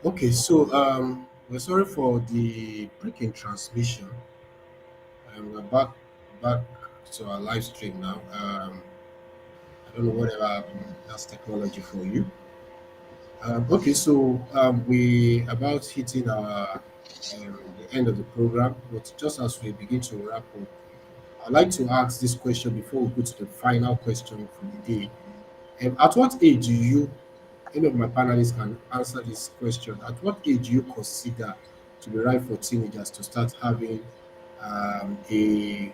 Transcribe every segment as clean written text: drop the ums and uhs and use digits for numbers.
Okay, so we're sorry for the break in transmission. We're back to our live stream now. I don't know whatever happened. That's technology for you. Okay, so we about hitting our the end of the program, but just as we begin to wrap up, I'd like to ask this question before we go to the final question for the day. At what age do you, any of my panelists can answer this question, at what age do you consider to be right for teenagers to start having um, a,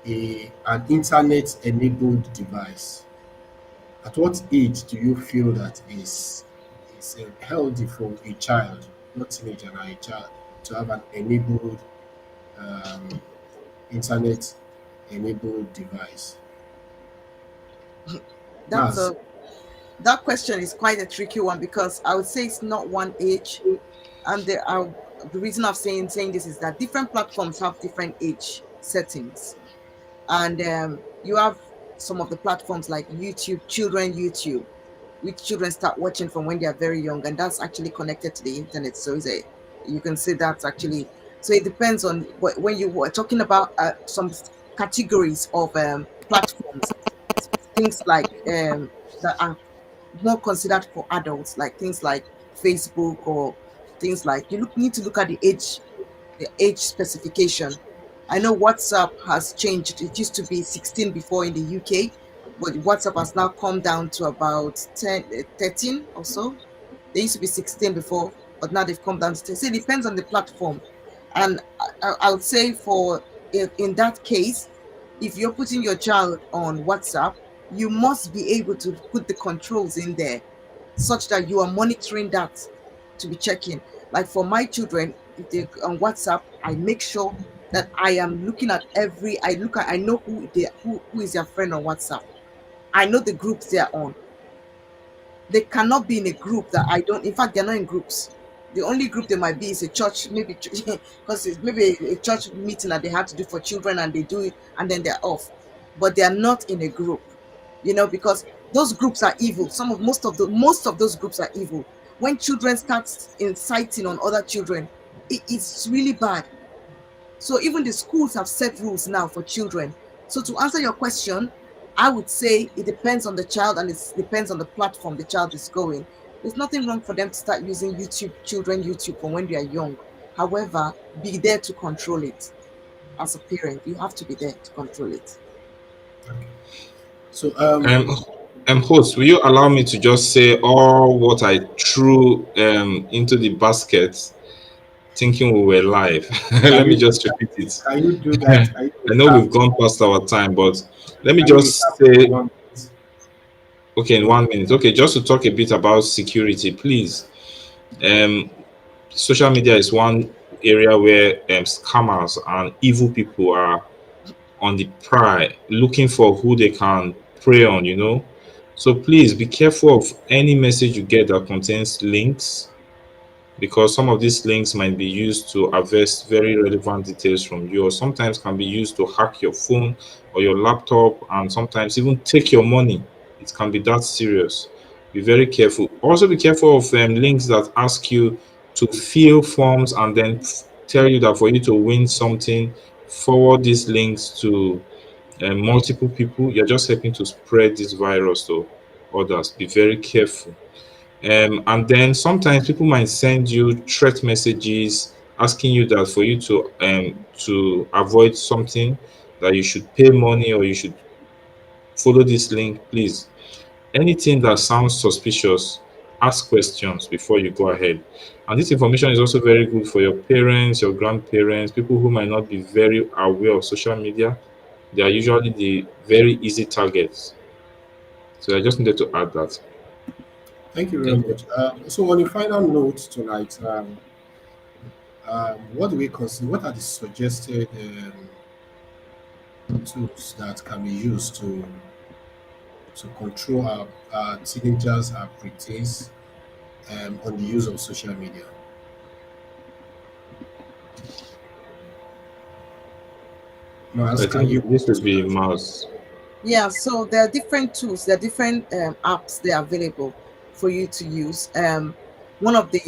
an internet enabled device? At what age do you feel that is healthy for a child, not teenager, now a child, to have an enabled um, internet enabled device? That's That's a that question is quite a tricky one because I would say it's not one age, and the reason of saying this is that different platforms have different age settings, and you have some of the platforms like YouTube, which children start watching from when they are very young, and that's actually connected to the internet. So you can say that's actually, so it depends on when you were talking about some categories of platforms, things like that are more considered for adults, like things like Facebook, or things like need to look at the age specification. I know WhatsApp has changed. It used to be 16 before in the UK, but WhatsApp has now come down to about 13 or so. They used to be 16 before, but now they've come down to 10. So it depends on the platform. And I would say in that case, if you're putting your child on WhatsApp, you must be able to put the controls in there such that you are monitoring that to be checking. Like for my children, if they on WhatsApp, I make sure that I am looking at I know who is their friend on WhatsApp. I know the groups they are on. They cannot be in a group that I don't. In fact, they're not in groups. The only group they might be is a church, maybe because it's maybe a church meeting that they have to do for children, and they do it, and then they're off. But they are not in a group, because those groups are evil. Most of those groups are evil. When children start inciting on other children, it's really bad. So even the schools have set rules now for children. So to answer your question, I would say it depends on the child, and it depends on the platform the child is going. There's nothing wrong for them to start using YouTube from when they are young. However, be there to control it. As a parent, you have to be there to control it. okay. So Um, Host, will you allow me to just say all what I threw into the basket, thinking we were live? can Let me you just repeat it. can you do that? Can you I know recap? we've gone past our time, but let me Can you just recap it in say, 1 minute? okay, in 1 minute. Okay, just to talk a bit about security, please. Um, Social media is one area where scammers and evil people are on the pry, looking for who they can prey on. So please be careful of any message you get that contains links, because some of these links might be used to harvest very relevant details from you, or sometimes can be used to hack your phone or your laptop, and sometimes even take your money. It can be that serious. Be very careful. Also, be careful of links that ask you to fill forms and then tell you that for you to win something, forward these links to multiple people. You're just helping to spread this virus to others. Be very careful. And then sometimes people might send you threat messages asking you that for you to avoid something, that you should pay money or you should follow this link. Please, anything that sounds suspicious, ask questions before you go ahead. And this information is also very good for your parents, your grandparents, people who might not be very aware of social media. They are usually the very easy targets. So I just needed to add that. Thank you very Thank you. much. So on a final note tonight, what do we consider? What are the suggested tools that can be used to control our teenagers, our preteens, on the use of social media? Miles, I can you think this would to be that? Mars. Yeah, so there are different tools, there are different apps that are available for you to use. One of the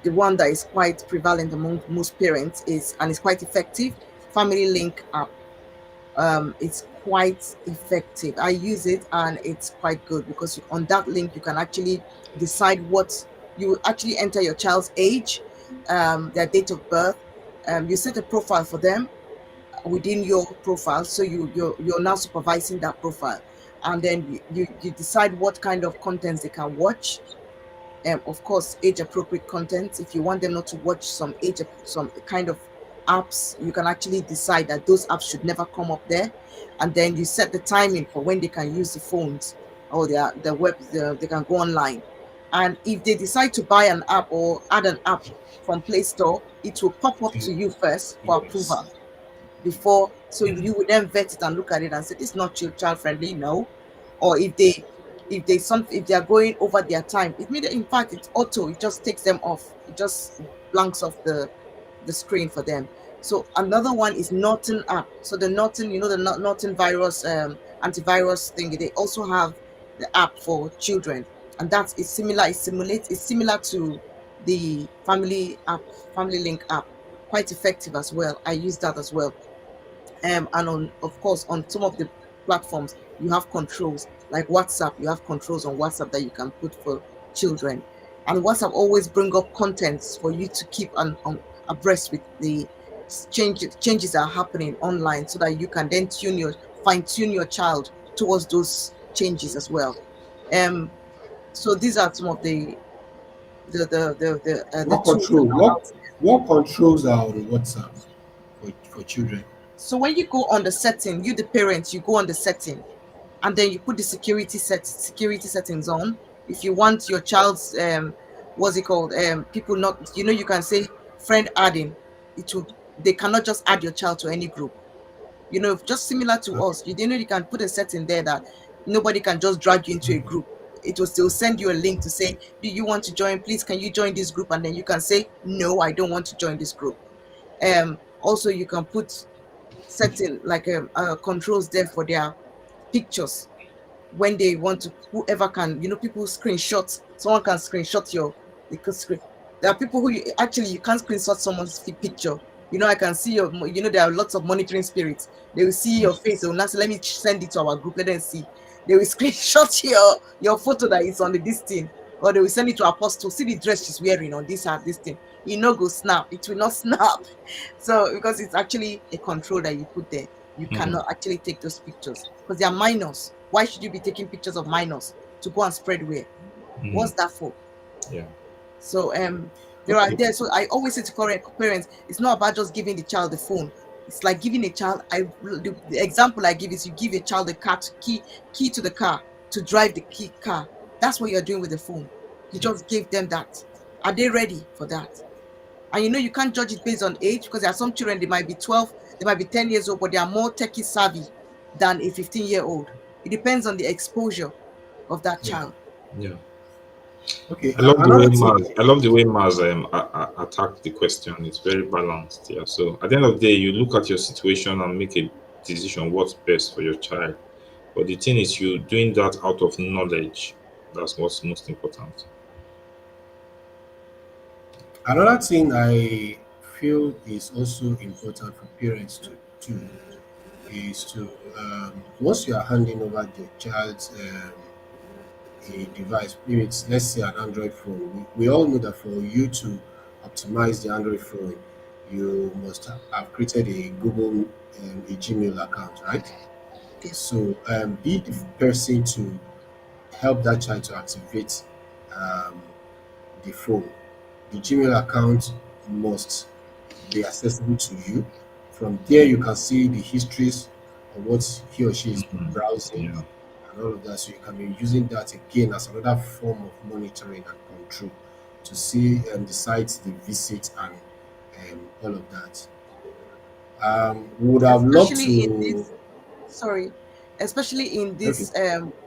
one that is quite prevalent among most parents is, and is quite effective, Family Link app. It's quite effective. I use it and it's quite good because on that link you can actually decide what you actually enter your child's age, their date of birth. You set a profile for them within your profile, so you're now supervising that profile, and then you decide what kind of contents they can watch. Of course, age appropriate content. If you want them not to watch some kind of apps, you can actually decide that those apps should never come up there, and then you set the timing for when they can use the phones or they can go online. And if they decide to buy an app or add an app from Play Store, it will pop up to you first for Yes. approval before, so you would then vet it and look at it and say this is not child friendly, no. Or if they are going over their time, it means in fact it's auto, it just takes them off, it just blanks off the screen for them. So another one is Norton app. So the Norton, the Norton virus antivirus thing, they also have the app for children, and that is similar. It's similar to the Family Link app. Quite effective as well. I use that as well. And on, of course, on some of the platforms you have controls, like WhatsApp. You have controls on WhatsApp that you can put for children, and WhatsApp always bring up contents for you to keep on abreast with the changes that are happening online, so that you can then fine tune your child towards those changes as well. um so these are some of the What tools that control? are What out. what controls are on WhatsApp for children? So when you go on the setting, you the parent, you go on the setting, and then you put the security settings on. If you want your child's what's it called, people not, you can say friend adding. It will They cannot just add your child to any group. Just similar to Okay. us, you can put a setting there that nobody can just drag you into a group. It will still send you a link to say, do you want to join, please can you join this group, and then you can say no, I don't want to join this group. Also you can put setting like controls there for their pictures. When they want to, whoever can, people screenshot, someone can screenshot they can screen there are people who you can't screenshot someone's picture. I can see there are lots of monitoring spirits. They will see your face, they will not say, let me send it to our group, let them see. They will screenshot your photo that is on this thing, or they will send it to Apostle. See the dress she's wearing on this thing. Go snap, it will not snap. So because it's actually a control that you put there, you Mm, cannot actually take those pictures because they are minors. Why should you be taking pictures of minors to go and spread where? mm, What's that for? yeah. So there are Okay. there. So I always say to current parents, it's not about just giving the child the phone. It's like giving a child. The example I give is you give a child the key to the car to drive the car. That's what you're doing with the phone. You Yeah. just gave them that. Are they ready for that? And you can't judge it based on age, because there are some children, they might be 12, they might be 10 years old, but they are more techie savvy than a 15-year-old. It depends on the exposure of that Yeah. child. Yeah. Okay. I love the way Another thing. Mars. I love the way Mars attacked the question. It's very balanced. Yeah. So at the end of the day, you look at your situation and make a decision what's best for your child. But the thing is, you doing that out of knowledge. That's what's most important. Another thing I feel is also important for parents to do is to, once you are handing over your child's a device, maybe it's, let's say, an Android phone. We all know that for you to optimize the Android phone, you must have created a a Gmail account, right? Yes. So be the person to help that child to activate um, the phone. The Gmail account must be accessible to you. From there, you can see the histories of what he or she is Mhm. browsing Yeah. and all of that. So you can be using that again as another form of monitoring and control to see the sites they visit and all of that. We would have loved Especially in to. this, sorry, especially in Okay. this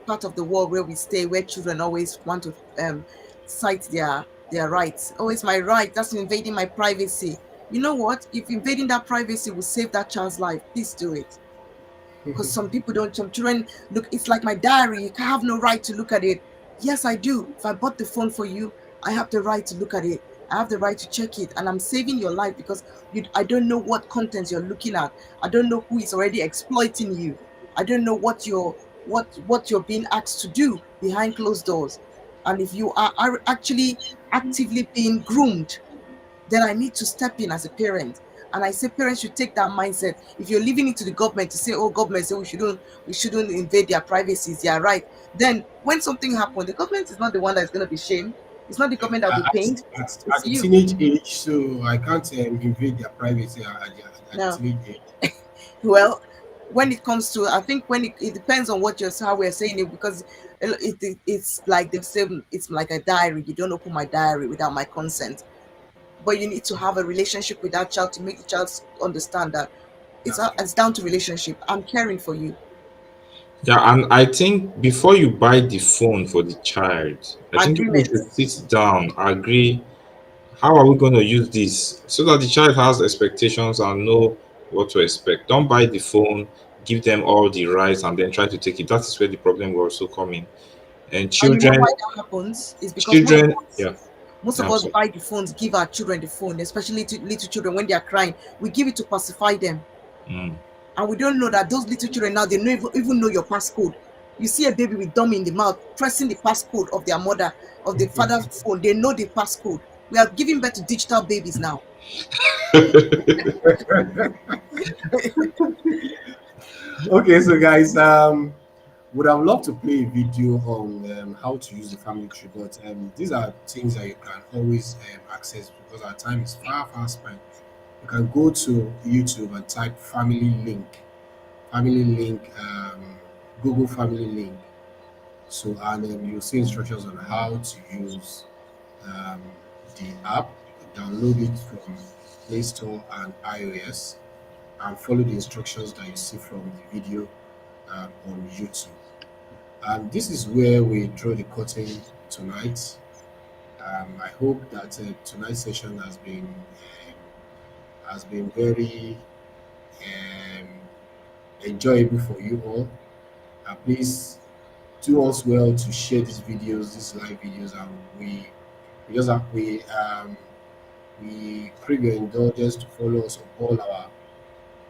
part of the world where we stay, where children always want to cite their rights. Oh, it's my right. That's invading my privacy. You know what? If invading that privacy will save that child's life, please do it. Because some people don't, some children look, it's like my diary. You have no right to look at it. Yes, I do. If I bought the phone for you, I have the right to look at it. I have the right to check it, and I'm saving your life because I don't know what content you're looking at. I don't know who is already exploiting you. I don't know what you're being asked to do behind closed doors. And if you are actually actively being groomed, then I need to step in as a parent. And I say parents should take that mindset. If you're leaving it to the government to say, oh, government say we shouldn't invade their privacies, yeah, right. Then when something happens, the government is not the one that's gonna be shamed. It's not the government that will be At, pained, it's at the you. teenage age, so I can't invade their privacy at the No. teenage age. Well, when it comes to, I think when it depends on what you're how we're saying it, because it's like they've said it's like a diary. You don't open my diary without my consent. But you need to have a relationship with that child to make the child understand that That's true. it's down to relationship. I'm caring for you. Yeah, and I think before you buy the phone for the child, I think people Agreement. should sit down, agree, how are we going to use this so that the child has expectations and know what to expect. Don't buy the phone, give them all the rights, and then try to take it. That is where the problem will also come in. And And you know children, why that happens is because children, yeah, most of yeah, us so, buy the phones, give our children the phone, especially little children when they are crying. We give it to pacify them. mm. And we don't know that those little children now, they don't even know your passcode. You see a baby with dummy in the mouth pressing the passcode of their mother, of the father's phone. They know the passcode. We are giving birth to digital babies now. Okay, so guys, would have loved to play a video on how to use the family tree, but these are things that you can always access because our time is far spent. You can go to YouTube and type family link, Google family link. So, and you'll see instructions on how to use um, the app. Download it from Play Store and iOS, and follow the instructions that you see from the video on YouTube. And this is where we draw the curtain tonight. I hope that tonight's session has been very um, enjoyable for you all. Please do us well to share these videos, these live videos, and we just have we crave your indulgence to follow us on all our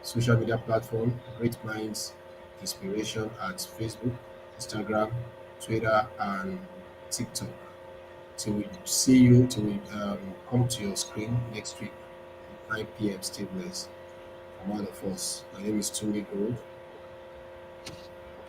social media platform, Great Minds Inspiration at Facebook, Instagram, Twitter, and TikTok. Till we see you, till we come to your screen next week, 9 p.m. Stay blessed. From all of us. My name is Tumi Guru.